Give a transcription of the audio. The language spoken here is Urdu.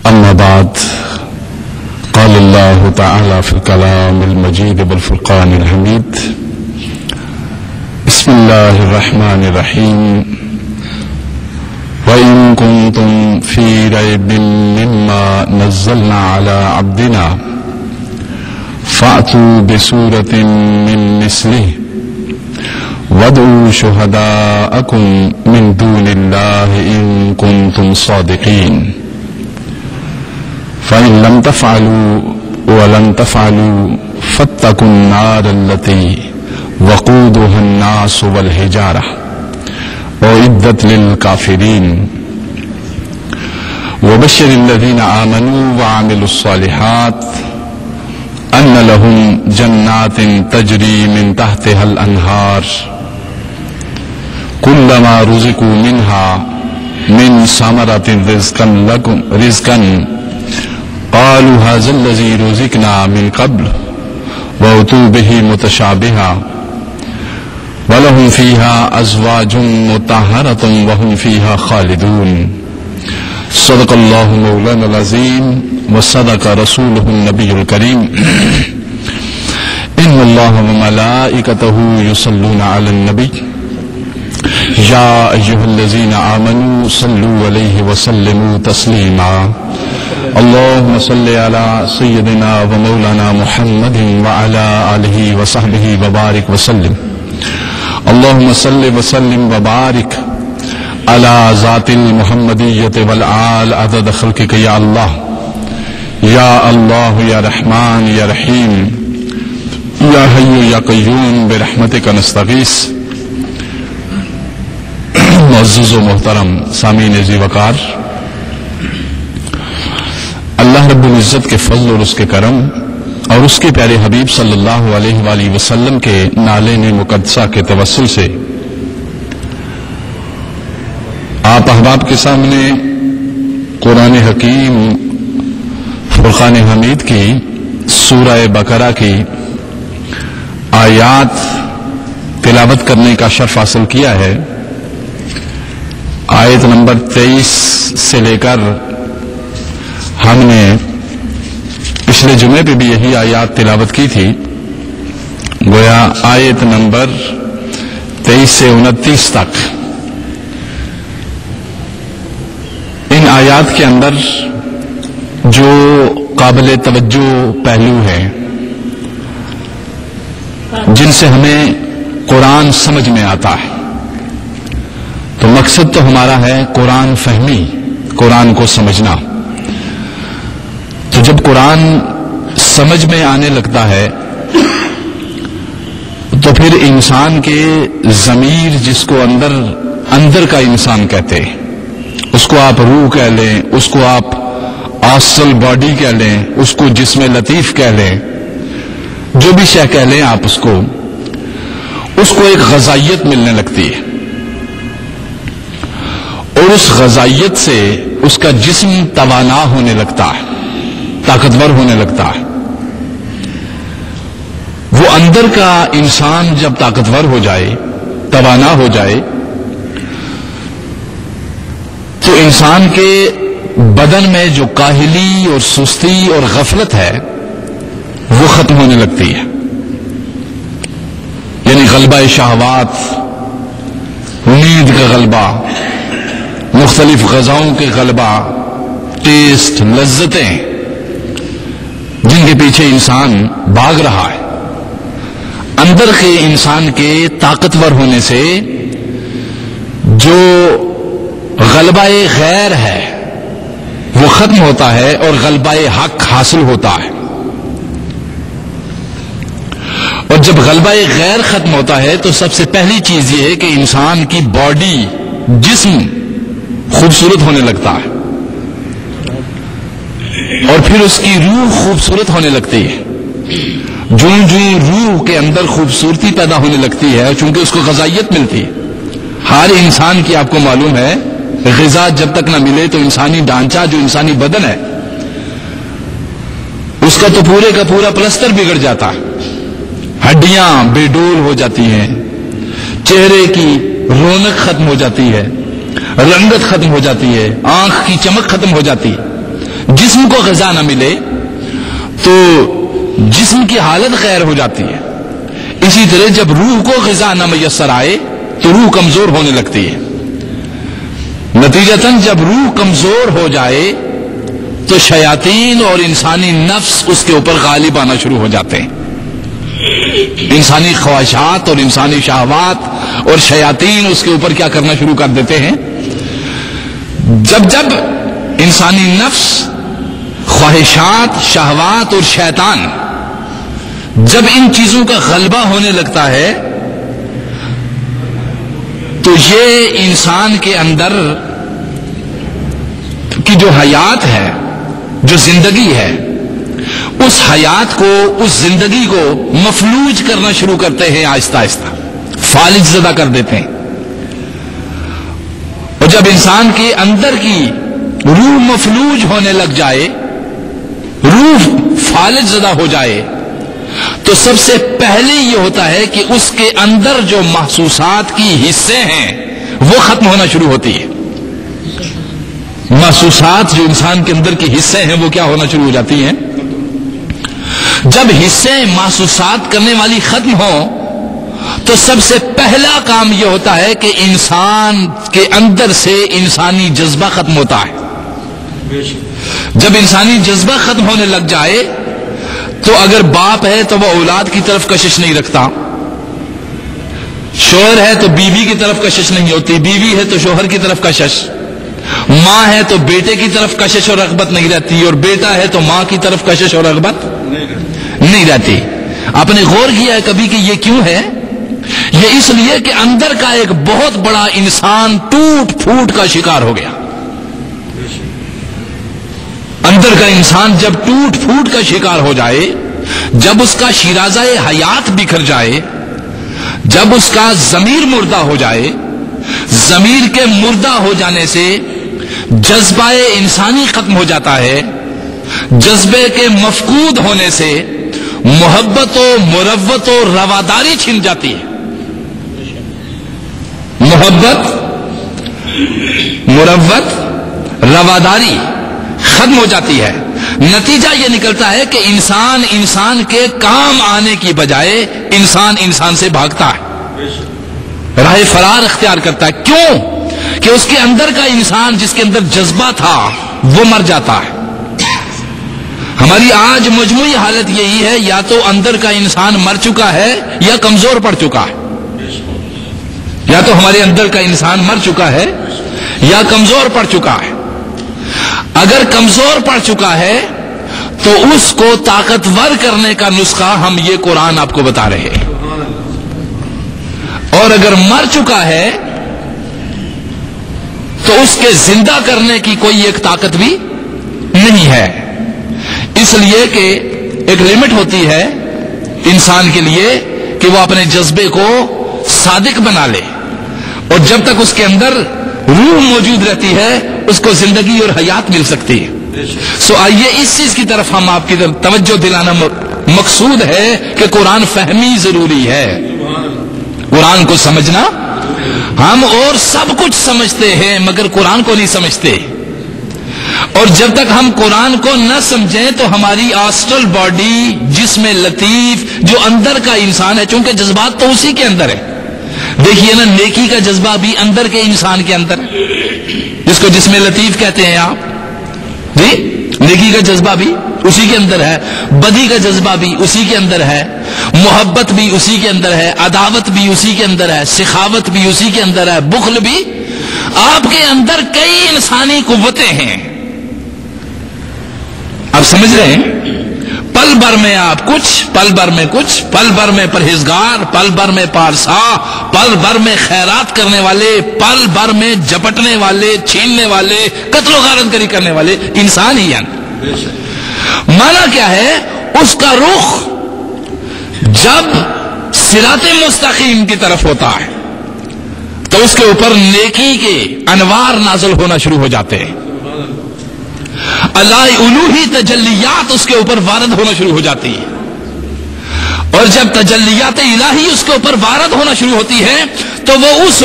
أما بعد قال الله تعالى في الكلام المجيد والفرقان الحميد بسم الله الرحمن الرحيم وإن كنتم في ريب مما نزلنا على عبدنا فأتوا بسورة من مثله وادعوا شهداءكم من دون الله إن كنتم صادقين فإن لم تفعلوا ولن تفعلوا فاتقوا النار التي وقودها الناس والحجارة أعدت للكافرين وبشر الذين آمنوا وعملوا الصالحات أن لهم جنات تجري من تحتها الأنهار كلما رزقوا منها من ثمرة رزقا قالوا هذا الذي رزقنا من قبل وأتوا به متشابها ولهم فيها أزواج مطهرة وهم فيها خالدون صدق الله مولانا العظيم وصدق رسوله النبي الكريم إن الله وملائكته يصلون على النبي يا أيها الذين آمنوا صلوا عليه وسلموا تسليما اللهم صل على سيدنا ومولانا محمد وعلى آله وصحبه وبارك وسلم اللهم صل وسلم وبارك على ذات المحمدية والآل عدد خلقك يا الله يا الله يا رحمن يا رحيم يا حي يا قيوم برحمتك نستغيث معزز و محترم سامعین ذی وقار، اللہ رب العزت کے فضل اور اس کے کرم اور اس کے پیارے حبیب صلی اللہ علیہ وآلہ وسلم کے نالین مقدسہ کے توسل سے آپ احباب کے سامنے قرآن حکیم فرقان حمید کی سورہ بقرہ کی آیات تلاوت کرنے کا شرف حاصل کیا ہے۔ آیت نمبر 23 سے لے کر ہم نے پچھلے جمعے پہ بھی یہی آیات تلاوت کی تھی، گویا آیت نمبر 23 سے 29 تک ان آیات کے اندر جو قابل توجہ پہلو ہیں جن سے ہمیں قرآن سمجھ میں آتا ہے، تو مقصد تو ہمارا ہے قرآن فہمی، قرآن کو سمجھنا۔ تو جب قرآن سمجھ میں آنے لگتا ہے تو پھر انسان کے ضمیر، جس کو اندر کا انسان کہتے ہیں، اس کو آپ روح کہہ لیں، اس کو آپ آسل باڈی کہہ لیں، اس کو جسم لطیف کہہ لیں، جو بھی شے کہہ لیں آپ اس کو ایک غذائیت ملنے لگتی ہے، اور اس غذائیت سے اس کا جسم توانا ہونے لگتا ہے، طاقتور ہونے لگتا ہے۔ وہ اندر کا انسان جب طاقتور ہو جائے، توانا ہو جائے، تو انسان کے بدن میں جو کاہلی اور سستی اور غفلت ہے وہ ختم ہونے لگتی ہے، یعنی غلبہ شہوات، نیند کا غلبہ، مختلف غذاؤں کے غلبہ، ٹیسٹ، لذتیں جن کے پیچھے انسان بھاگ رہا ہے، اندر کے انسان کے طاقتور ہونے سے جو غلبہ غیر ہے وہ ختم ہوتا ہے اور غلبہ حق حاصل ہوتا ہے۔ اور جب غلبہ غیر ختم ہوتا ہے تو سب سے پہلی چیز یہ ہے کہ انسان کی باڈی، جسم خوبصورت ہونے لگتا ہے، اور پھر اس کی روح خوبصورت ہونے لگتی ہے۔ جو روح کے اندر خوبصورتی پیدا ہونے لگتی ہے، چونکہ اس کو غذائیت ملتی ہے۔ ہر انسان کی آپ کو معلوم ہے غذا جب تک نہ ملے تو انسانی ڈھانچہ، جو انسانی بدن ہے، اس کا تو پورے کا پورا پلستر بگڑ جاتا ہے، ہڈیاں بے ڈول ہو جاتی ہیں، چہرے کی رونق ختم ہو جاتی ہے، رنگت ختم ہو جاتی ہے، آنکھ کی چمک ختم ہو جاتی ہے، جسم کو غذا نہ ملے تو جسم کی حالت غیر ہو جاتی ہے. اسی طرح جب روح کو غذا نہ میسر آئے تو روح کمزور ہونے لگتی ہے. نتیجتاً جب روح کمزور ہو جائے تو شیاطین اور انسانی نفس اس کے اوپر غالب آنا شروع ہو جاتے ہیں. انسانی خواہشات اور انسانی شہوات اور شیاطین اس کے اوپر کیا کرنا شروع کر دیتے ہیں. جب انسانی نفس، خواہشات، شہوات اور شیطان جب ان چیزوں کا غلبہ ہونے لگتا ہے تو یہ انسان کے اندر کی جو حیات ہے، جو زندگی ہے، اس حیات کو، اس زندگی کو مفلوج کرنا شروع کرتے ہیں. آہستہ آہستہ فالج زدہ کر دیتے ہیں. اور جب انسان کے اندر کی روح مفلوج ہونے لگ جائے، روح فالج زدہ ہو جائے، تو سب سے پہلے یہ ہوتا ہے کہ اس کے اندر جو محسوسات کی حصے ہیں وہ ختم ہونا شروع ہوتی ہے. محسوسات جو انسان کے اندر کے حصے ہیں وہ کیا ہونا شروع ہو جاتی ہیں. جب حصے محسوسات کرنے والی ختم ہو تو سب سے پہلا کام یہ ہوتا ہے کہ انسان کے اندر سے انسانی جذبہ ختم ہوتا ہے. جب انسانی جذبہ ختم ہونے لگ جائے تو اگر باپ ہے تو وہ اولاد کی طرف کشش نہیں رکھتا، شوہر ہے تو بیوی کی طرف کشش نہیں ہوتی، بیوی ہے تو شوہر کی طرف کشش، ماں ہے تو بیٹے کی طرف کشش اور رغبت نہیں رہتی، اور بیٹا ہے تو ماں کی طرف کشش اور رغبت نہیں رہتی. آپ نے غور کیا ہے کبھی کہ یہ کیوں ہے؟ یہ اس لیے کہ اندر کا ایک بہت بڑا انسان ٹوٹ پھوٹ کا شکار ہو گیا. اندر کا انسان جب ٹوٹ پھوٹ کا شکار ہو جائے، جب اس کا شیرازہ حیات بکھر جائے، جب اس کا ضمیر مردہ ہو جائے، ضمیر کے مردہ ہو جانے سے جذبہ انسانی ختم ہو جاتا ہے. جذبے کے مفقود ہونے سے محبت و مروت و رواداری چھن جاتی ہے. محبت، مروت، رواداری ختم ہو جاتی ہے. نتیجہ یہ نکلتا ہے کہ انسان کے کام آنے کی بجائے انسان سے بھاگتا ہے، راہ فرار اختیار کرتا ہے. کیوں؟ کہ اس کے اندر کا انسان جس کے اندر جذبہ تھا وہ مر جاتا ہے. ہماری آج مجموعی حالت یہی ہے، یا تو اندر کا انسان مر چکا ہے یا کمزور پڑ چکا ہے. یا تو ہمارے اندر کا انسان مر چکا ہے یا کمزور پڑ چکا ہے. اگر کمزور پڑ چکا ہے تو اس کو طاقتور کرنے کا نسخہ ہم یہ قرآن آپ کو بتا رہے ہیں. اور اگر مر چکا ہے تو اس کے زندہ کرنے کی کوئی ایک طاقت بھی نہیں ہے. اس لیے کہ ایک لمٹ ہوتی ہے انسان کے لیے کہ وہ اپنے جذبے کو صادق بنا لے، اور جب تک اس کے اندر روح موجود رہتی ہے اس کو زندگی اور حیات مل سکتی ہے. سو آئیے اس چیز کی طرف ہم آپ کی توجہ دلانا مقصود ہے کہ قرآن فہمی ضروری ہے. قرآن کو سمجھنا، ہم اور سب کچھ سمجھتے ہیں مگر قرآن کو نہیں سمجھتے. اور جب تک ہم قرآن کو نہ سمجھیں تو ہماری آسٹرل باڈی، جسم لطیف جو اندر کا انسان ہے، چونکہ جذبات تو اسی کے اندر ہے. دیکھیے نا، نیکی کا جذبہ بھی اندر کے انسان کے اندر ہے، جس کو جسم لطیف کہتے ہیں آپ. جی، نیکی کا جذبہ بھی اسی کے اندر ہے، بدی کا جذبہ بھی اسی کے اندر ہے، محبت بھی اسی کے اندر ہے، عداوت بھی اسی کے اندر ہے، سخاوت بھی اسی کے اندر ہے، بخل بھی. آپ کے اندر کئی انسانی قوتیں ہیں. آپ سمجھ رہے ہیں؟ پل بھر میں آپ کچھ، پل بھر میں کچھ، پل بھر میں پرہیزگار، پل بھر میں پارسا، پل بھر میں خیرات کرنے والے، پل بھر میں جپٹنے والے، چھیننے والے، قتل و غارت گری کرنے والے انسان ہی ہیں. مانا کیا ہے؟ اس کا رخ جب صراط مستقیم کی طرف ہوتا ہے تو اس کے اوپر نیکی کے انوار نازل ہونا شروع ہو جاتے ہیں. اللہ الوہی تجلیات اس کے اوپر وارد ہونا شروع ہو جاتی ہے. اور جب تجلیات الہی اس کے اوپر وارد ہونا شروع ہوتی ہے تو وہ اس